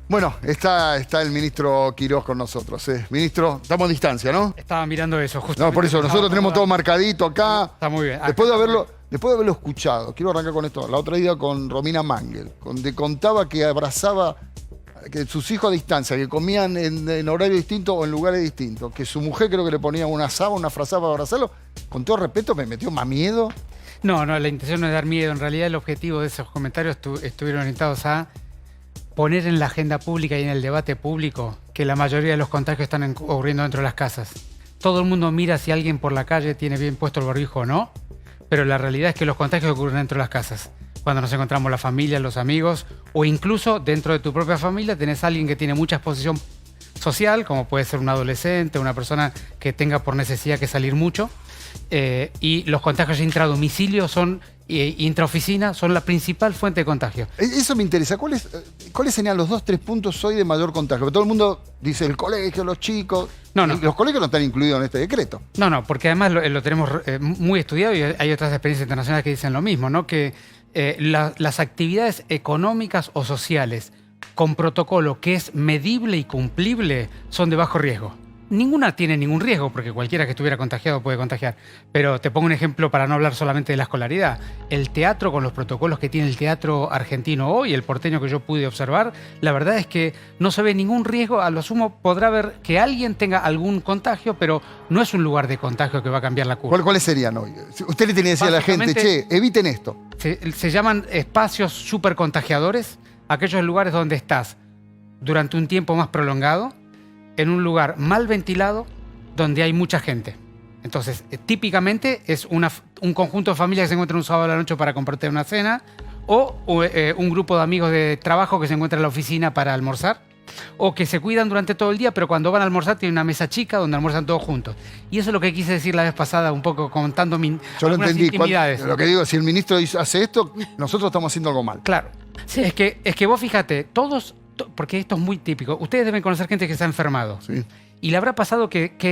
Bueno, está el ministro Quirós con nosotros. Ministro, estamos a distancia, ¿no? Estaba mirando eso, justo. No, por eso, nosotros tenemos todo marcadito acá. Está muy bien. Después de haberlo escuchado, quiero arrancar con esto. La otra día con Romina Mangel, donde contaba que abrazaba, que sus hijos a distancia, que comían en horario distinto o en lugares distintos, que su mujer creo que le ponía una sábana, una frazada para abrazarlo. Con todo respeto, me metió más miedo. No, la intención no es dar miedo. En realidad el objetivo de esos comentarios estuvieron orientados a poner en la agenda pública y en el debate público que la mayoría de los contagios están ocurriendo dentro de las casas. Todo el mundo mira si alguien por la calle tiene bien puesto el barbijo o no, pero la realidad es que los contagios ocurren dentro de las casas. Cuando nos encontramos la familia, los amigos, o incluso dentro de tu propia familia tenés a alguien que tiene mucha exposición social, como puede ser un adolescente, una persona que tenga por necesidad que salir mucho, y los contagios intradomicilio intraoficina son la principal fuente de contagio. Eso me interesa. ¿Cuáles serían los 2-3 puntos hoy de mayor contagio? Porque todo el mundo dice el colegio, los chicos. No. Los colegios no están incluidos en este decreto. No, porque además lo tenemos muy estudiado y hay otras experiencias internacionales que dicen lo mismo, ¿no? Que las actividades económicas o sociales con protocolo que es medible y cumplible son de bajo riesgo. Ninguna tiene ningún riesgo, porque cualquiera que estuviera contagiado puede contagiar. Pero te pongo un ejemplo para no hablar solamente de la escolaridad. El teatro, con los protocolos que tiene el teatro argentino hoy, el porteño que yo pude observar, la verdad es que no se ve ningún riesgo. A lo sumo podrá ver que alguien tenga algún contagio, pero no es un lugar de contagio que va a cambiar la curva. ¿Cuáles serían hoy? Usted le tenía que decir a la gente, che, eviten esto. Se llaman espacios supercontagiadores, aquellos lugares donde estás durante un tiempo más prolongado, en un lugar mal ventilado, donde hay mucha gente. Entonces, típicamente es un conjunto de familias que se encuentran un sábado a la noche para compartir una cena, o un grupo de amigos de trabajo que se encuentra en la oficina para almorzar, o que se cuidan durante todo el día, pero cuando van a almorzar tienen una mesa chica donde almuerzan todos juntos. Y eso es lo que quise decir la vez pasada, un poco contando Yo lo entendí. Intimidades. Lo que digo, si el ministro hace esto, nosotros estamos haciendo algo mal. Claro. Sí, es que vos fíjate, porque esto es muy típico. Ustedes deben conocer gente que se ha enfermado. Sí. Y le habrá pasado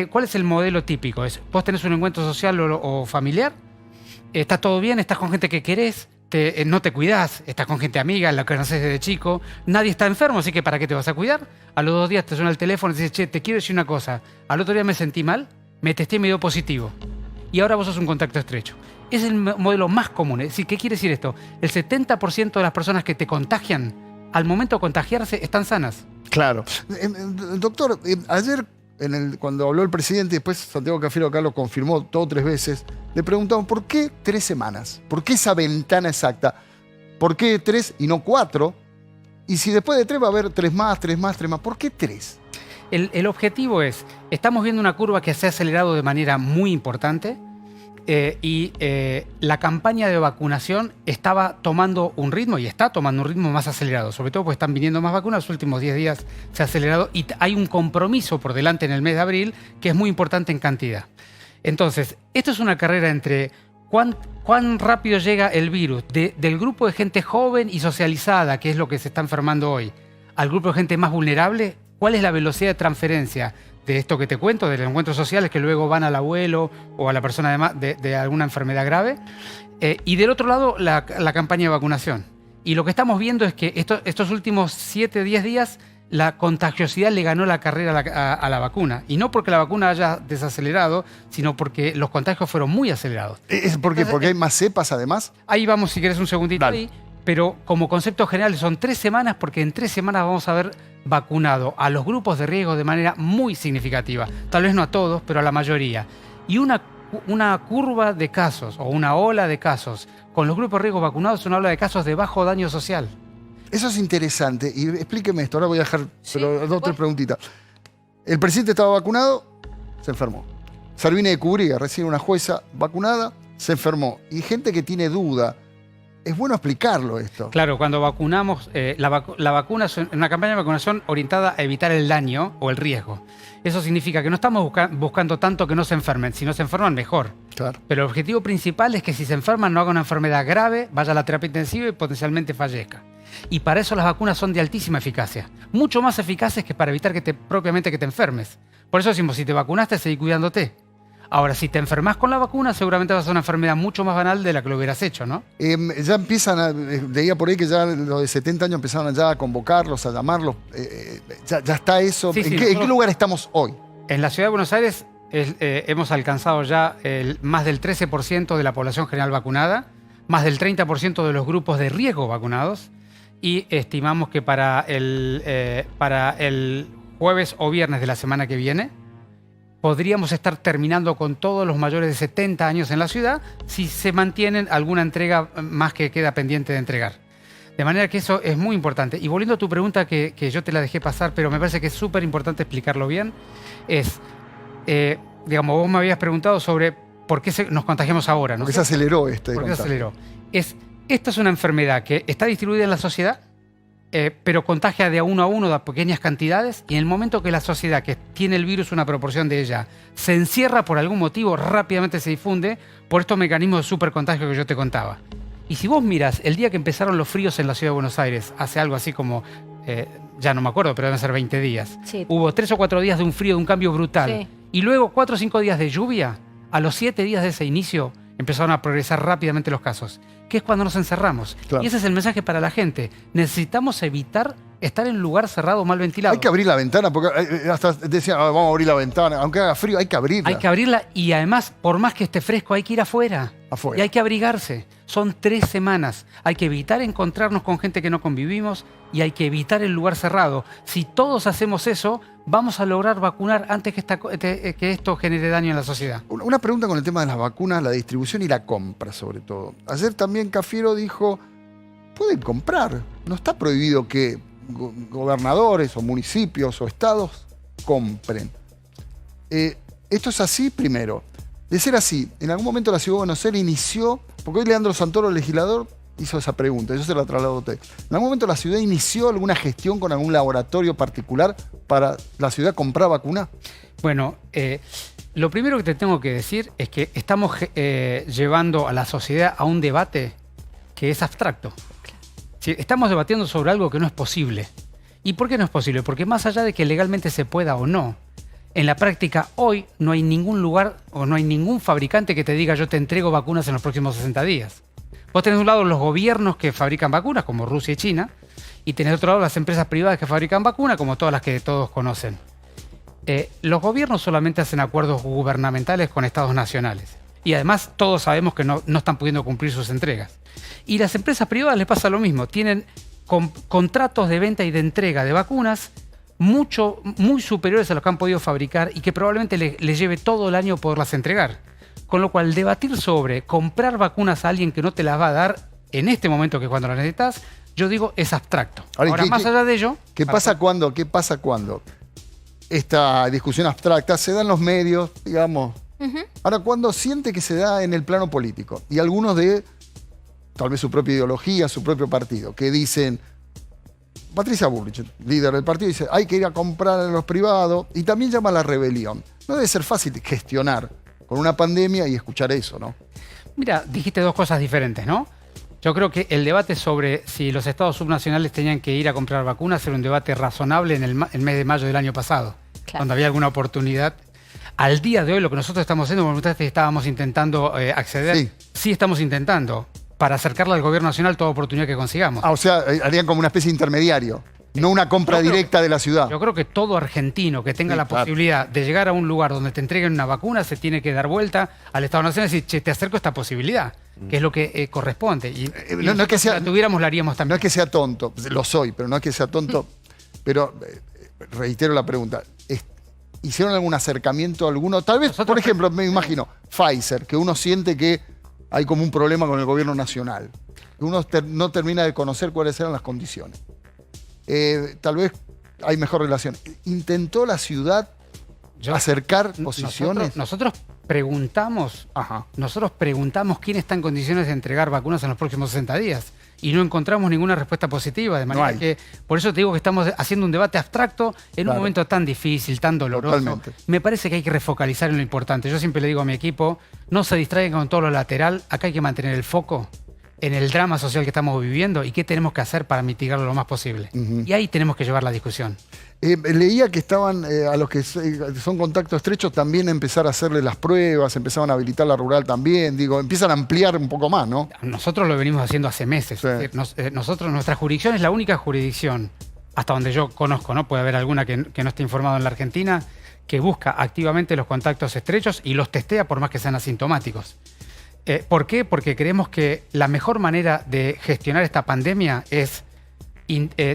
¿cuál es el modelo típico? Vos tenés un encuentro social o familiar, estás todo bien, estás con gente que querés, no te cuidás, estás con gente amiga, la que conocés desde chico, nadie está enfermo, así que ¿para qué te vas a cuidar? A los 2 días te suena el teléfono y dices, che, te quiero decir una cosa, al otro día me sentí mal, me testé y me dio positivo. Y ahora vos sos un contacto estrecho. Es el modelo más común. Es decir, ¿qué quiere decir esto? El 70% de las personas que te contagian, al momento de contagiarse, están sanas. Claro. Doctor, ayer cuando habló el presidente, después Santiago Cafiero acá lo confirmó 2 o 3 veces, le preguntamos, ¿por qué 3 semanas? ¿Por qué esa ventana exacta? ¿Por qué 3 y no 4? Y si después de 3 va a haber 3 más, 3 más, 3 más, ¿por qué 3? El objetivo es, estamos viendo una curva que se ha acelerado de manera muy importante, la campaña de vacunación estaba tomando un ritmo y está tomando un ritmo más acelerado, sobre todo porque están viniendo más vacunas. Los últimos 10 días se ha acelerado y hay un compromiso por delante en el mes de abril que es muy importante en cantidad. Entonces, esto es una carrera entre cuán rápido llega el virus del grupo de gente joven y socializada, que es lo que se está enfermando hoy, al grupo de gente más vulnerable. ¿Cuál es la velocidad de transferencia de esto que te cuento, de los encuentros sociales que luego van al abuelo o a la persona de alguna enfermedad grave? Y del otro lado, la campaña de vacunación. Y lo que estamos viendo es que estos últimos 7-10 días, la contagiosidad le ganó la carrera a la vacuna. Y no porque la vacuna haya desacelerado, sino porque los contagios fueron muy acelerados. ¿Es porque hay más cepas además? Ahí vamos, si querés, un segundito. Dale. Ahí. Pero como concepto general son 3 semanas, porque en 3 semanas vamos a ver vacunado a los grupos de riesgo de manera muy significativa. Tal vez no a todos, pero a la mayoría. Y una curva de casos o una ola de casos con los grupos de riesgo vacunados es una ola de casos de bajo daño social. Eso es interesante. Y explíqueme esto. Ahora voy a dejar Sí, 2 o 3 preguntitas. El presidente estaba vacunado, se enfermó. Servine de Cubriga, recién una jueza vacunada, se enfermó. Y gente que tiene duda. Es bueno explicarlo esto. Claro, cuando vacunamos, la vacuna es una campaña de vacunación orientada a evitar el daño o el riesgo. Eso significa que no estamos buscando tanto que no se enfermen. Si no se enferman, mejor. Claro. Pero el objetivo principal es que si se enferman no haga una enfermedad grave, vaya a la terapia intensiva y potencialmente fallezca. Y para eso las vacunas son de altísima eficacia. Mucho más eficaces que para evitar propiamente que te enfermes. Por eso decimos, si te vacunaste, seguí cuidándote. Ahora, si te enfermas con la vacuna, seguramente va a ser una enfermedad mucho más banal de la que lo hubieras hecho, ¿no? Ya empiezan, leía por ahí que ya los de 70 años empezaron ya a convocarlos, a llamarlos. Ya está eso. Sí, ¿En sí, qué lugar estamos hoy? En la Ciudad de Buenos Aires hemos alcanzado ya más del 13% de la población general vacunada, más del 30% de los grupos de riesgo vacunados, y estimamos que para el jueves o viernes de la semana que viene podríamos estar terminando con todos los mayores de 70 años en la ciudad si se mantienen alguna entrega más que queda pendiente de entregar. De manera que eso es muy importante. Y volviendo a tu pregunta, que yo te la dejé pasar, pero me parece que es súper importante explicarlo bien, es, digamos, vos me habías preguntado sobre por qué nos contagiamos ahora, ¿no? ¿Por qué se aceleró ¿Por qué se aceleró? Esta es una enfermedad que está distribuida en la sociedad, pero contagia de a uno, de pequeñas cantidades, y en el momento que la sociedad que tiene el virus, una proporción de ella, se encierra por algún motivo, rápidamente se difunde por estos mecanismos de supercontagio que yo te contaba. Y si vos miras, el día que empezaron los fríos en la Ciudad de Buenos Aires, hace algo así como, ya no me acuerdo, pero deben ser 20 días, Sí. hubo 3 o 4 días de un frío, de un cambio brutal, Sí. y luego 4 o 5 días de lluvia. A los 7 días de ese inicio empezaron a progresar rápidamente los casos, que es cuando nos encerramos. Claro. Y ese es el mensaje para la gente. Necesitamos evitar estar en un lugar cerrado, mal ventilado. Hay que abrir la ventana, porque hasta decían, vamos a abrir la ventana. Aunque haga frío, hay que abrirla. Hay que abrirla, y además, por más que esté fresco, hay que ir afuera. Afuera. Y hay que abrigarse. Son 3 semanas. Hay que evitar encontrarnos con gente que no convivimos y hay que evitar el lugar cerrado. Si todos hacemos eso, vamos a lograr vacunar antes que esto genere daño en la sociedad. Una pregunta con el tema de las vacunas, la distribución y la compra, sobre todo. Ayer también Cafiero dijo, pueden comprar. No está prohibido que gobernadores o municipios o estados compren. Esto es así, primero. De ser así, en algún momento la Ciudad de Buenos Aires inició, porque hoy Leandro Santoro, el legislador, hizo esa pregunta, yo se la traslado a usted. ¿En algún momento la ciudad inició alguna gestión con algún laboratorio particular para la ciudad comprar vacuna? Bueno, lo primero que te tengo que decir es que estamos llevando a la sociedad a un debate que es abstracto. Sí, estamos debatiendo sobre algo que no es posible. ¿Y por qué no es posible? Porque más allá de que legalmente se pueda o no, en la práctica hoy no hay ningún lugar o no hay ningún fabricante que te diga yo te entrego vacunas en los próximos 60 días. Vos tenés de un lado los gobiernos que fabrican vacunas, como Rusia y China, y tenés de otro lado las empresas privadas que fabrican vacunas, como todas las que todos conocen. Los gobiernos solamente hacen acuerdos gubernamentales con estados nacionales. Y además todos sabemos que no están pudiendo cumplir sus entregas. Y las empresas privadas les pasa lo mismo. Tienen contratos de venta y de entrega de vacunas muy superiores a los que han podido fabricar y que probablemente les lleve todo el año poderlas entregar. Con lo cual, debatir sobre comprar vacunas a alguien que no te las va a dar en este momento, que es cuando las necesitas, yo digo, es abstracto. Ahora, más allá de ello... ¿Qué pasa cuando esta discusión abstracta se da en los medios, digamos? Ahora, cuando siente que se da en el plano político, y algunos de, tal vez su propia ideología, su propio partido, que dicen... Patricia Bullrich, líder del partido, dice hay que ir a comprar a los privados y también llama a la rebelión. No debe ser fácil gestionar con una pandemia y escuchar eso, ¿no? Mira, dijiste dos cosas diferentes, ¿no? Yo creo que el debate sobre si los estados subnacionales tenían que ir a comprar vacunas era un debate razonable en el mes de mayo del año pasado, claro, cuando había alguna oportunidad. Al día de hoy lo que nosotros estamos haciendo, como ustedes estábamos intentando acceder, sí estamos intentando, para acercarle al gobierno nacional toda oportunidad que consigamos. O sea, harían como una especie de intermediario, no una compra directa de la ciudad. Yo creo que todo argentino que tenga la posibilidad de llegar a un lugar donde te entreguen una vacuna se tiene que dar vuelta al Estado Nacional y decir, che, te acerco a esta posibilidad, que es lo que corresponde. Y no es que sea, si la tuviéramos, la haríamos también. No es que sea tonto, lo soy, pero no es que sea tonto. Pero reitero la pregunta, ¿hicieron algún acercamiento alguno? Tal vez, por ejemplo, me imagino, Pfizer, que uno siente que hay como un problema con el gobierno nacional. Uno no termina de conocer cuáles eran las condiciones. Tal vez hay mejor relación. ¿Intentó la ciudad acercar posiciones? Nosotros preguntamos quién está en condiciones de entregar vacunas en los próximos 60 días y no encontramos ninguna respuesta positiva. De manera que, por eso te digo que estamos haciendo un debate abstracto en un momento tan difícil, tan doloroso. Totalmente. Me parece que hay que refocalizar en lo importante. Yo siempre le digo a mi equipo, no se distraigan con todo lo lateral, acá hay que mantener el foco en el drama social que estamos viviendo y qué tenemos que hacer para mitigarlo lo más posible. Y ahí tenemos que llevar la discusión. Leía que estaban, a los que son contactos estrechos, también empezar a hacerle las pruebas, empezaban a habilitar la rural también, digo, empiezan a ampliar un poco más, ¿no? Nosotros lo venimos haciendo hace meses. Sí. Es decir, nuestra jurisdicción es la única jurisdicción, hasta donde yo conozco, ¿no? Puede haber alguna que no esté informado en la Argentina, que busca activamente los contactos estrechos y los testea por más que sean asintomáticos. ¿Por qué? Porque creemos que la mejor manera de gestionar esta pandemia es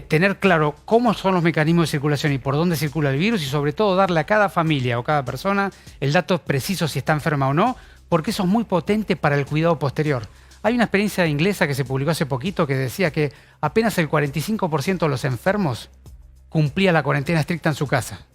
tener claro cómo son los mecanismos de circulación y por dónde circula el virus y sobre todo darle a cada familia o cada persona el dato preciso si está enferma o no, porque eso es muy potente para el cuidado posterior. Hay una experiencia inglesa que se publicó hace poquito que decía que apenas el 45% de los enfermos cumplía la cuarentena estricta en su casa.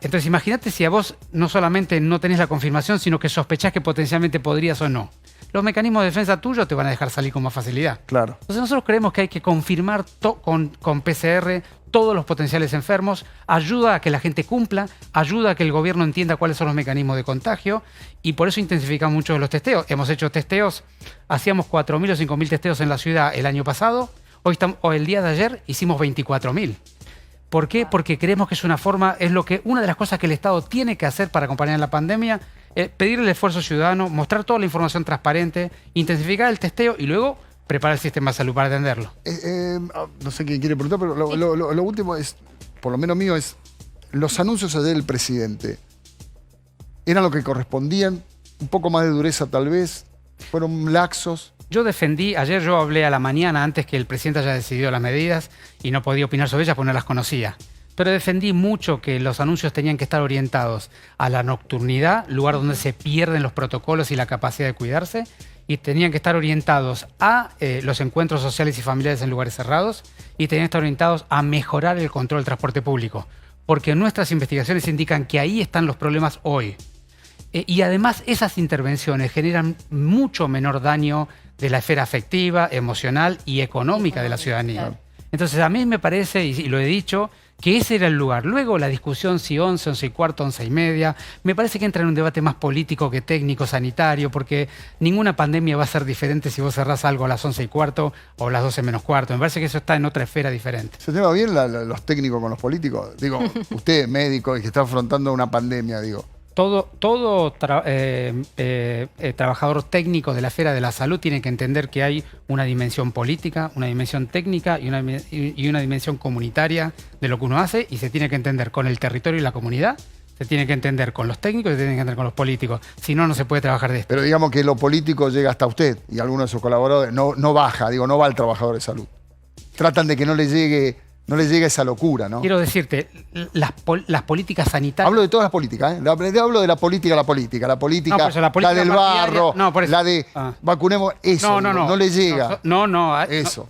Entonces imagínate si a vos no solamente no tenés la confirmación, sino que sospechás que potencialmente podrías o no. Los mecanismos de defensa tuyos te van a dejar salir con más facilidad. Claro. Entonces nosotros creemos que hay que confirmar con PCR todos los potenciales enfermos, ayuda a que la gente cumpla, ayuda a que el gobierno entienda cuáles son los mecanismos de contagio y por eso intensificamos mucho los testeos. Hemos hecho testeos, hacíamos 4.000 o 5.000 testeos en la ciudad el año pasado, hoy el día de ayer hicimos 24.000. ¿Por qué? Porque creemos que es una de las cosas que el Estado tiene que hacer para acompañar la pandemia, pedir el esfuerzo ciudadano, mostrar toda la información transparente, intensificar el testeo y luego preparar el sistema de salud para atenderlo. No sé quién quiere preguntar, pero lo último es, por lo menos mío, es los anuncios ayer del presidente. ¿Eran lo que correspondían? ¿Un poco más de dureza tal vez? ¿Fueron laxos? Ayer yo hablé a la mañana antes que el presidente haya decidido las medidas y no podía opinar sobre ellas porque no las conocía. Pero defendí mucho que los anuncios tenían que estar orientados a la nocturnidad, lugar donde se pierden los protocolos y la capacidad de cuidarse, y tenían que estar orientados a los encuentros sociales y familiares en lugares cerrados, y tenían que estar orientados a mejorar el control del transporte público, porque nuestras investigaciones indican que ahí están los problemas hoy. Y además esas intervenciones generan mucho menor daño de la esfera afectiva, emocional y económica de la ciudadanía. Entonces a mí me parece, y lo he dicho, que ese era el lugar. Luego la discusión si 11, 11 y cuarto, 11 y media, me parece que entra en un debate más político que técnico, sanitario, porque ninguna pandemia va a ser diferente si vos cerrás algo a las 11 y cuarto o a las 12 menos cuarto. Me parece que eso está en otra esfera diferente. ¿Se lleva bien los técnicos con los políticos? Digo, usted, médico, y que está afrontando una pandemia, digo. Todo trabajador técnico de la esfera de la salud tiene que entender que hay una dimensión política, una dimensión técnica y una dimensión comunitaria de lo que uno hace y se tiene que entender con el territorio y la comunidad, se tiene que entender con los técnicos y se tiene que entender con los políticos. Si no, no se puede trabajar de esto. Pero digamos que lo político llega hasta usted y algunos de sus colaboradores, no baja, no va al trabajador de salud. Tratan de que no le llegue esa locura, ¿no? Quiero decirte, las políticas sanitarias... Hablo de todas las políticas, ¿eh? Hablo de la política, la política, la del barro, la de vacunemos, eso, no le llega.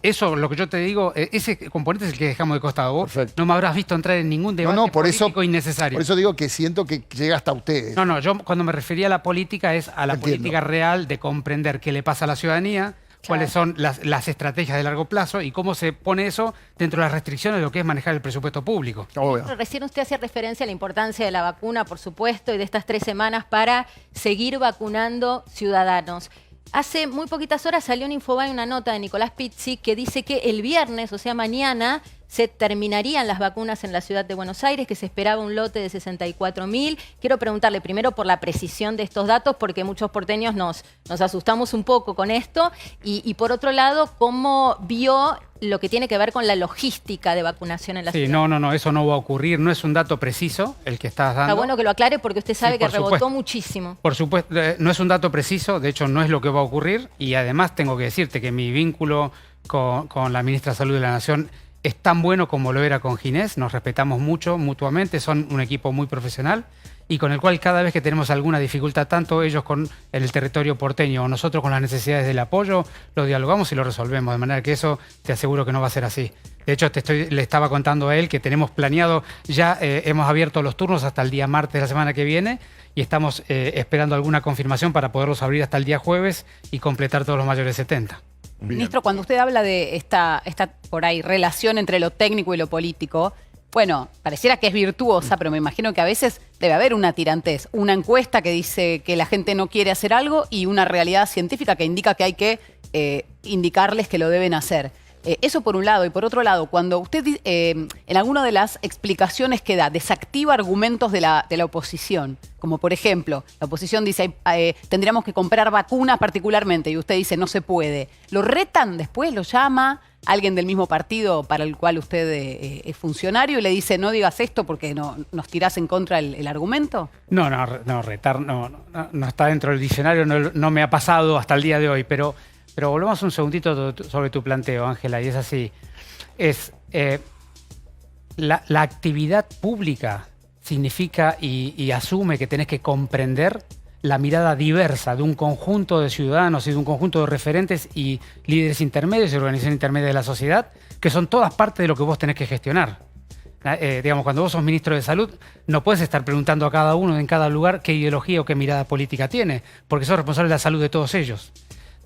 Eso, lo que yo te digo, ese componente es el que dejamos de costado. Vos Perfecto. no me habrás visto entrar en ningún debate político innecesario. Por eso digo que siento que llega hasta ustedes. Yo cuando me refería a la política es a la política real de comprender qué le pasa a la ciudadanía, cuáles son las estrategias de largo plazo y cómo se pone eso dentro de las restricciones de lo que es manejar el presupuesto público. Recién usted hacía referencia a la importancia de la vacuna, por supuesto, y de estas 3 semanas para seguir vacunando ciudadanos. Hace muy poquitas horas salió en Infobae una nota de Nicolás Pizzi que dice que el viernes, o sea mañana, se terminarían las vacunas en la ciudad de Buenos Aires, que se esperaba un lote de 64.000. Quiero preguntarle primero por la precisión de estos datos, porque muchos porteños nos asustamos un poco con esto. Y por otro lado, ¿cómo vio lo que tiene que ver con la logística de vacunación en la ciudad? No, eso no va a ocurrir. No es un dato preciso el que estás dando. Está bueno que lo aclare porque usted sabe que rebotó muchísimo. Por supuesto, no es un dato preciso, de hecho no es lo que va a ocurrir. Y además tengo que decirte que mi vínculo con la ministra de Salud de la Nación es tan bueno como lo era con Ginés, nos respetamos mucho mutuamente, son un equipo muy profesional y con el cual cada vez que tenemos alguna dificultad, tanto ellos con el territorio porteño o nosotros con las necesidades del apoyo, lo dialogamos y lo resolvemos, de manera que eso te aseguro que no va a ser así. De hecho, le estaba contando a él que tenemos planeado, ya hemos abierto los turnos hasta el día martes de la semana que viene y estamos esperando alguna confirmación para poderlos abrir hasta el día jueves y completar todos los mayores de 70. Ministro, cuando usted habla de esta por ahí relación entre lo técnico y lo político, bueno, pareciera que es virtuosa, pero me imagino que a veces debe haber una tirantez. Una encuesta que dice que la gente no quiere hacer algo y una realidad científica que indica que hay que indicarles que lo deben hacer. Eso por un lado. Y por otro lado, cuando usted en alguna de las explicaciones que da desactiva argumentos de la oposición, como por ejemplo, la oposición dice tendríamos que comprar vacunas particularmente y usted dice no se puede, ¿lo retan después? ¿Lo llama alguien del mismo partido para el cual usted es funcionario y le dice no digas esto porque nos tirás en contra el argumento? No, retar no está dentro del diccionario, no me ha pasado hasta el día de hoy, pero volvemos un segundito sobre tu planteo, Ángela, y es así. La actividad pública significa y asume que tenés que comprender la mirada diversa de un conjunto de ciudadanos y de un conjunto de referentes y líderes intermedios y organizaciones intermedias de la sociedad, que son todas parte de lo que vos tenés que gestionar. Digamos, cuando vos sos ministro de Salud, no puedes estar preguntando a cada uno en cada lugar qué ideología o qué mirada política tiene, porque sos responsable de la salud de todos ellos.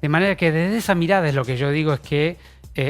De manera que desde esa mirada es lo que yo digo es que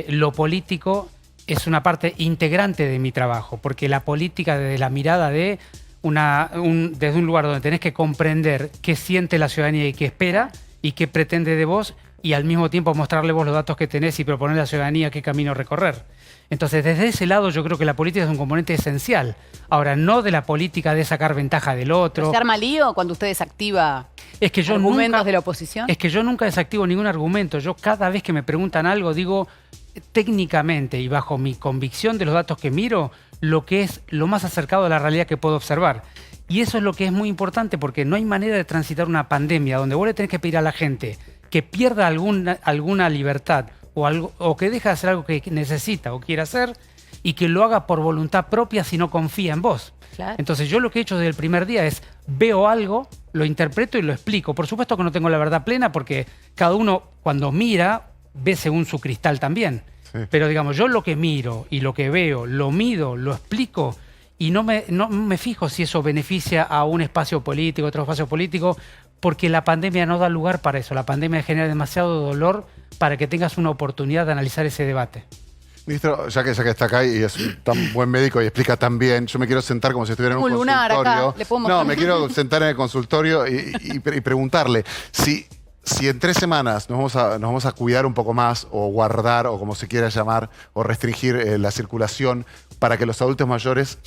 lo político es una parte integrante de mi trabajo, porque la política desde la mirada de desde un lugar donde tenés que comprender qué siente la ciudadanía y qué espera y qué pretende de vos y al mismo tiempo mostrarle vos los datos que tenés y proponer a la ciudadanía qué camino recorrer. Entonces, desde ese lado yo creo que la política es un componente esencial. Ahora, no de la política de sacar ventaja del otro. ¿Se arma lío cuando usted desactiva argumentos de la oposición? Es que yo nunca desactivo ningún argumento. Yo cada vez que me preguntan algo digo técnicamente y bajo mi convicción de los datos que miro lo que es lo más acercado a la realidad que puedo observar. Y eso es lo que es muy importante porque no hay manera de transitar una pandemia donde vos le tenés que pedir a la gente que pierda alguna libertad o que deje de hacer algo que necesita o quiere hacer y que lo haga por voluntad propia si no confía en vos. Claro. Entonces yo lo que he hecho desde el primer día es veo algo, lo interpreto y lo explico. Por supuesto que no tengo la verdad plena porque cada uno cuando mira ve según su cristal también. Sí. Pero digamos, yo lo que miro y lo que veo, lo mido, lo explico y no me fijo si eso beneficia a un espacio político, otro espacio político, porque la pandemia no da lugar para eso. La pandemia genera demasiado dolor para que tengas una oportunidad de analizar ese debate. Ministro, ya que está acá y es un tan buen médico y explica tan bien, yo me quiero sentar como si estuviera en un consultorio. Acá. ¿Le puedo mostrar? No, me quiero sentar en el consultorio y preguntarle si en 3 semanas nos vamos a cuidar un poco más o guardar o como se quiera llamar o restringir la circulación para que los adultos mayores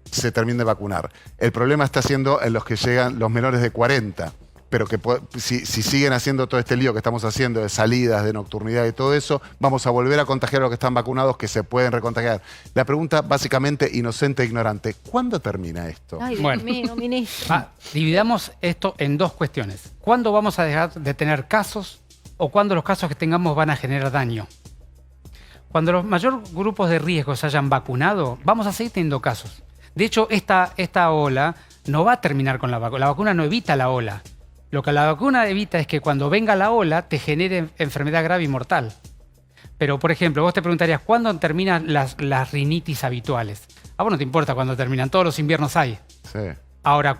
se terminen de vacunar. El problema está siendo en los que llegan los menores de 40. Pero que si siguen haciendo todo este lío que estamos haciendo de salidas, de nocturnidad y todo eso, vamos a volver a contagiar a los que están vacunados, que se pueden recontagiar. La pregunta básicamente inocente e ignorante, ¿cuándo termina esto? Ay, Dios mío, ministro. Dividamos esto en dos cuestiones. ¿Cuándo vamos a dejar de tener casos o cuándo los casos que tengamos van a generar daño? Cuando los mayores grupos de riesgo se hayan vacunado, vamos a seguir teniendo casos. De hecho, esta ola no va a terminar con la vacuna. La vacuna no evita la ola. Lo que la vacuna evita es que cuando venga la ola te genere enfermedad grave y mortal. Pero, por ejemplo, vos te preguntarías, ¿cuándo terminan las rinitis habituales? A vos no te importa cuándo terminan, todos los inviernos hay. Sí. Ahora,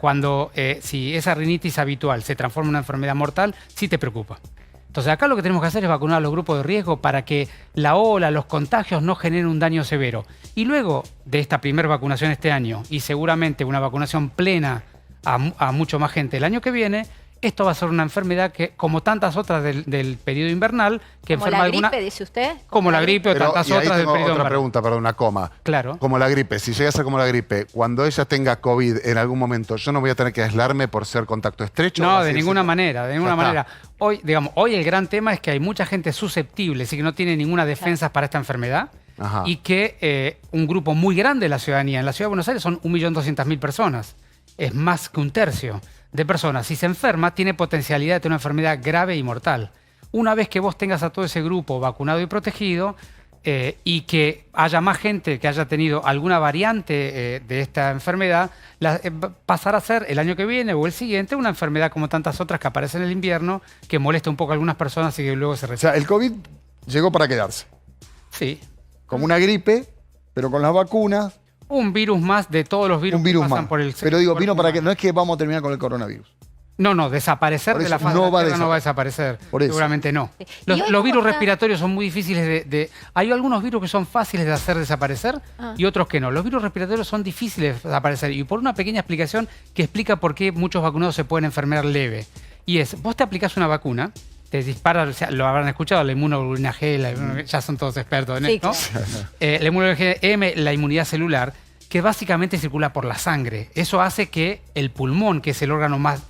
si esa rinitis habitual se transforma en una enfermedad mortal, sí te preocupa. Entonces, acá lo que tenemos que hacer es vacunar a los grupos de riesgo para que la ola, los contagios no generen un daño severo. Y luego de esta primera vacunación este año y seguramente una vacunación plena a mucho más gente el año que viene, esto va a ser una enfermedad que, como tantas otras del periodo invernal, que ¿Como enferma la gripe, alguna, dice usted? como la gripe o tantas otras del periodo otra invernal. pregunta, perdón, una coma. Claro. Como la gripe, si llega a ser como la gripe, cuando ella tenga COVID en algún momento, ¿yo no voy a tener que aislarme por ser contacto estrecho? No, de ninguna manera, de ninguna Ya está. manera. Hoy el gran tema es que hay mucha gente susceptible, así que no tiene ninguna defensa para esta enfermedad. Ajá. Y que un grupo muy grande de la ciudadanía, en la Ciudad de Buenos Aires son 1.200.000 personas. Es más que un tercio de personas. Si se enferma, tiene potencialidad de tener una enfermedad grave y mortal. Una vez que vos tengas a todo ese grupo vacunado y protegido y que haya más gente que haya tenido alguna variante de esta enfermedad, pasará a ser el año que viene o el siguiente una enfermedad como tantas otras que aparecen en el invierno, que molesta un poco a algunas personas y que luego se O retira. sea, el COVID llegó para quedarse. Sí. Como una gripe, pero con las vacunas, Un virus más de todos los virus un virus que pasan más. por el Pero digo, cuerpo vino para que. humano. No es que vamos a terminar con el coronavirus. No, desaparecer Por de eso la faz no de la va a Tierra no va a desaparecer. Por eso. Seguramente no. Sí. ¿Y hoy Los cómo virus está? respiratorios son muy difíciles hay algunos virus que son fáciles de hacer desaparecer y otros que no. Los virus respiratorios son difíciles de desaparecer. Y por una pequeña explicación que explica por qué muchos vacunados se pueden enfermar leve. Y es, vos te aplicás una vacuna, te dispara, o sea, lo habrán escuchado, la inmunoglobulina G, ya son todos expertos en Sí, esto. La inmunoglobulina M, la inmunidad celular, que básicamente circula por la sangre. Eso hace que el pulmón, que es el órgano más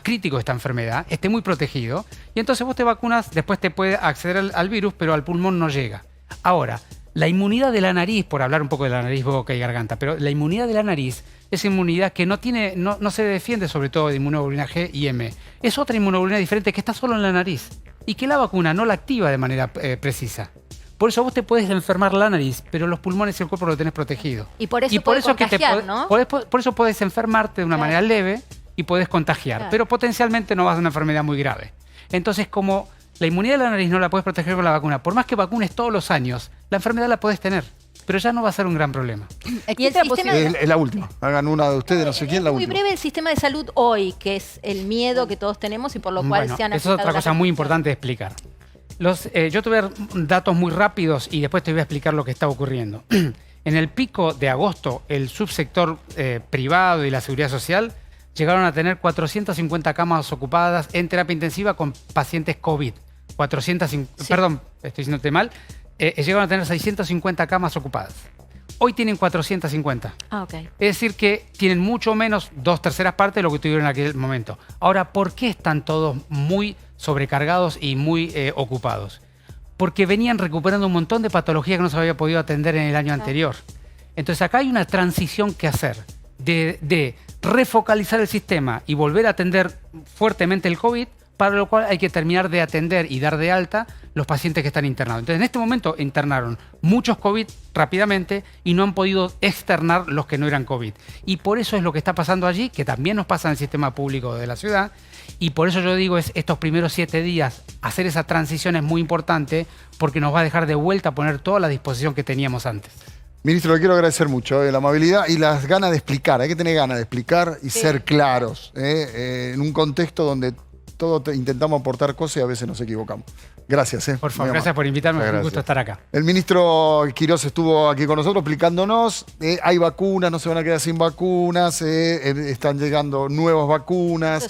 crítico de esta enfermedad, esté muy protegido. Y entonces vos te vacunas, después te puede acceder al virus, pero al pulmón no llega. Ahora, la inmunidad de la nariz, por hablar un poco de la nariz, boca y garganta, pero la inmunidad de la nariz es inmunidad que no se defiende sobre todo de inmunoglobulina G y M. Es otra inmunoglobulina diferente que está solo en la nariz y que la vacuna no la activa de manera precisa. Por eso vos te puedes enfermar la nariz, pero los pulmones y el cuerpo lo tenés protegido. Y por eso podés contagiar, ¿no? Por eso podés enfermarte de una manera leve y podés contagiar, Claro. pero potencialmente no vas a una enfermedad muy grave. Entonces, como la inmunidad de la nariz no la puedes proteger con la vacuna, por más que vacunes todos los años, la enfermedad la podés tener, pero ya no va a ser un gran problema. Y el ¿Existe la sistema posibilidad- Es la última. Hagan una de ustedes, no sé quién, la muy última. breve el sistema de salud hoy, que es el miedo que todos tenemos y por lo cual Bueno, se han eso es aplicado otra las cosa muy restricciones. importante de explicar. Yo te voy a dar datos muy rápidos y después te voy a explicar lo que está ocurriendo. En el pico de agosto, el subsector privado y la seguridad social llegaron a tener 450 camas ocupadas en terapia intensiva con pacientes COVID. 450, perdón, estoy diciéndote mal. Llegaron a tener 650 camas ocupadas. Hoy tienen 450. Ah, ok. Es decir, que tienen mucho menos, 2/3 partes de lo que tuvieron en aquel momento. Ahora, ¿por qué están todos muy sobrecargados y muy ocupados? Porque venían recuperando un montón de patologías que no se había podido atender en el año anterior. Entonces, acá hay una transición que hacer de refocalizar el sistema y volver a atender fuertemente el COVID, para lo cual hay que terminar de atender y dar de alta los pacientes que están internados. Entonces, en este momento internaron muchos COVID rápidamente y no han podido externar los que no eran COVID. Y por eso es lo que está pasando allí, que también nos pasa en el sistema público de la ciudad. Y por eso yo digo, estos primeros 7 días, hacer esa transición es muy importante porque nos va a dejar de vuelta a poner toda la disposición que teníamos antes. Ministro, le quiero agradecer mucho la amabilidad y las ganas de explicar. Hay que tener ganas de explicar y ser claros en un contexto donde todos intentamos aportar cosas y a veces nos equivocamos. Gracias. Por favor, Muy gracias por invitarme, Muchas es un gusto gracias. estar acá. El ministro Quirós estuvo aquí con nosotros explicándonos. Hay vacunas, no se van a quedar sin vacunas. Están llegando nuevas vacunas.